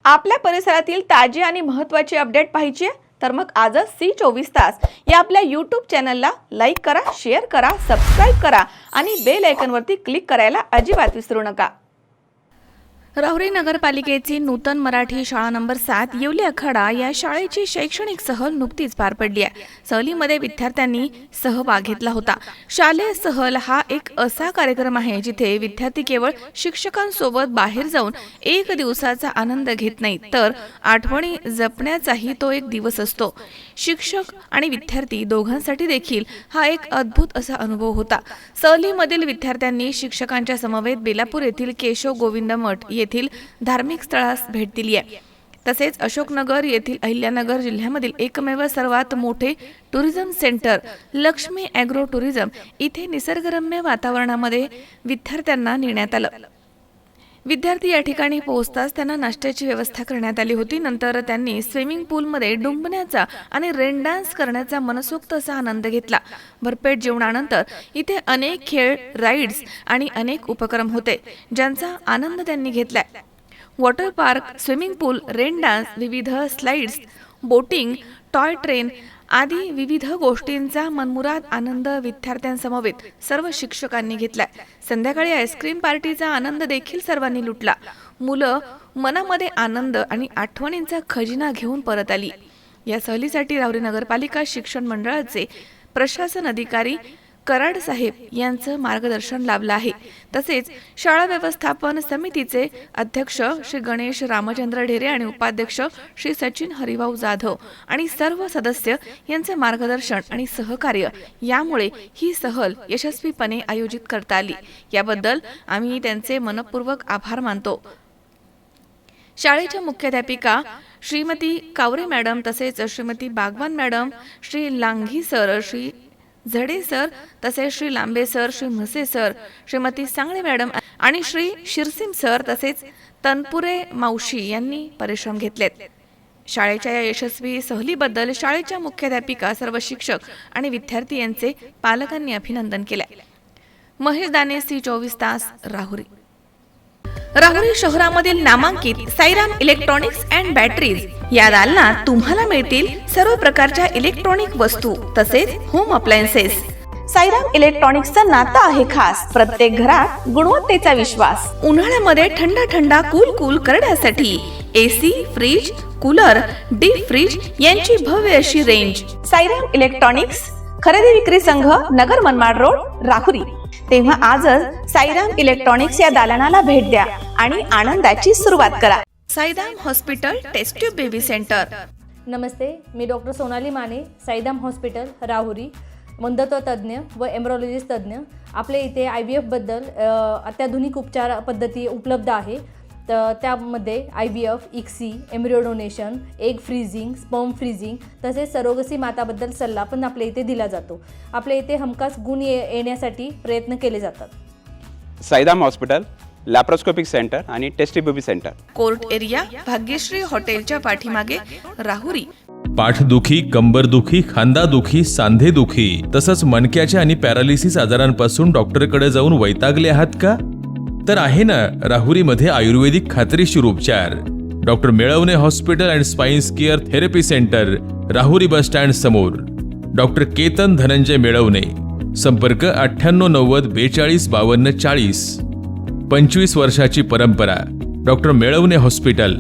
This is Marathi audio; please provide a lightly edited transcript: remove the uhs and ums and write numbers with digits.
आपल्या परिसरातील ताजी आणि महत्त्वाची अपडेट पाहिजे आहे तर मग आजच C24 तास या आपल्या YouTube चॅनलला लाईक करा, शेअर करा, सबस्क्राइब करा आणि बेल आयकॉनवरती क्लिक करायला अजिबात विसरू नका। राहुरी नगरपालिकेची नूतन मराठी शाळा नंबर 7 येवली अखाडा या शाळेची शैक्षणिक सहल नुकतीच पार पडली आहे। सहलीमध्ये विद्यार्थ्यांनी सहभाग घेतला होता। शालेय सहल हा एक असा कार्यक्रम आहे जिथे विद्यार्थी केवळ शिक्षकांसोबत बाहेर जाऊन एक दिवसाचा आनंद घेत नाही तर आठवणी जपण्याचाही तो एक दिवस असतो। शिक्षक आणि विद्यार्थी दोघांसाठी देखील हा एक अद्भुत असा अनुभव होता। सहलीमधील विद्यार्थ्यांनी शिक्षकांच्या समवेत बेलापूर येथील केशव गोविंद मठ येथील धार्मिक स्थळास भेट दिली आहे। तसेच अशोकनगर येथील अहिल्यानगर जिल्ह्यामधील एकमेव सर्वात मोठे tourism centre Lakshmi agro tourism इथे निसर्गरम्य वातावरणामध्ये विद्यार्थ्यांना नेण्यात आलं। विद्यार्थी या ठिकाणी पोहोचताच त्यांना नाश्त्याची व्यवस्था करण्यात आली होती। नंतर त्यांनी स्विमिंग पूलमध्ये डुंबण्याचा आणि रेन डान्स करण्याचा मनसोक्त असा आनंद घेतला। भरपेट जेवणानंतर इथे अनेक खेळ, राईड्स आणि अनेक उपक्रम होते ज्यांचा आनंद त्यांनी घेतलाय। वॉटर पार्क, स्विमिंग पूल, रेन डान्स, विविध स्लाइड्स, बोटिंग, टॉय ट्रेन आदी विविध गोष्टींचा मनमुराद आनंद विद्यार्थ्यांसमवेत सर्व शिक्षकांनी घेतलाय। संध्याकाळी आईस्क्रीम पार्टीचा आनंद देखील सर्वांनी लुटला। मुलं मनामध्ये आनंद आणि आठवणींचा खजिना घेऊन परत आली। या सहलीसाठी राहुरी नगरपालिका शिक्षण मंडळाचे प्रशासन अधिकारी कराड साहेब यांचं मार्गदर्शन लाभलं आहे। तसेच शाळा व्यवस्थापन समितीचे अध्यक्ष श्री गणेश रामचंद्र ढेरे आणि उपाध्यक्ष श्री सचिन हरिभाऊ जाधव आणि सर्व सदस्य यांचे मार्गदर्शन आणि सहकार्य यामुळे ही सहल यशस्वीपणे आयोजित करता आली। याबद्दल आम्ही त्यांचे मनपूर्वक आभार मानतो। शाळेच्या मुख्याध्यापिका श्रीमती कावरे मॅडम तसेच Shrimati Bagwan madam, Shri Langhi sir, Shri Zade sir तसेच Shri Lambe sir, Shri Mhase sir, Shrimati Sangle madam आणि श्री शिरसिम सर तसेच तनपुरे मावशी यांनी परिश्रम घेतलेत। शाळेच्या या यशस्वी सहलीबद्दल शाळेच्या मुख्याध्यापिका, सर्व शिक्षक आणि विद्यार्थी यांचे पालकांनी अभिनंदन केले। महेश दाने, C24 तास, राहुरी। राहुरी शहरामधील नामांकित साईराम इलेक्ट्रॉनिक्स अँड बॅटरीज या दालनात तुम्हाला मिळतील सर्व प्रकारच्या इलेक्ट्रॉनिक वस्तू तसेच होम अप्लायन्सेस। साईराम इलेक्ट्रॉनिक्सचं नातं आहे खास, प्रत्येक घरात गुणवत्तेचा विश्वास। उन्हाळ्यामध्ये थंड कूल करण्यासाठी AC, fridge, cooler, deep freeze यांची भव्य अशी रेंज। साईराम इलेक्ट्रॉनिक्स खरेदी विक्री संघ, नगर मनमाड रोड, राहुरी। तेव्हा आजच साईराम इलेक्ट्रॉनिक्स या दालनाला भेट द्या आणि आनंदाची सुरुवात करा। Sairam hospital test tube baby centre. नमस्ते, मी डॉक्टर सोनाली माने, साईराम हॉस्पिटल राहुरी, वंध्यत्व तज्ज्ञ व एम्ब्रॉलॉजिस्ट तज्ज्ञ। आपल्या इथे IVF बद्दल अत्याधुनिक उपचार पद्धती उपलब्ध आहे। तर त्यामध्ये IVF, ICSI, embryo donation, egg freezing, sperm freezing तसेच सरोगसी माताबद्दल सल्ला पण आपल्या इथे दिला जातो। आपल्या इथे हमखास गुण येण्यासाठी प्रयत्न केले जातात। साईराम हॉस्पिटल लॅप्रोस्कोपिक सेंटर आणि test baby centre, court area, Bhagyashree हॉटेलच्या पाठीमागे, राहुरी। पाठदुखी, कंबरदुखी, खांदादुखी, सांधेदुखी तसंच मणक्याच्या आणि पॅरालिसिस आजारांपासून डॉक्टरकडे जाऊन वैतागले आहात का? तर आहे ना राहुरीमध्ये आयुर्वेदिक खात्रीशीर उपचार। Doctor Melavane hospital and spines care therapy centre, Rahuri bus stand समोर। डॉक्टर केतन धनंजय मेळवणे, संपर्क 9890 42 52 40। 25 वर्षाची परंपरा, डॉक्टर मेळवणे हॉस्पिटल।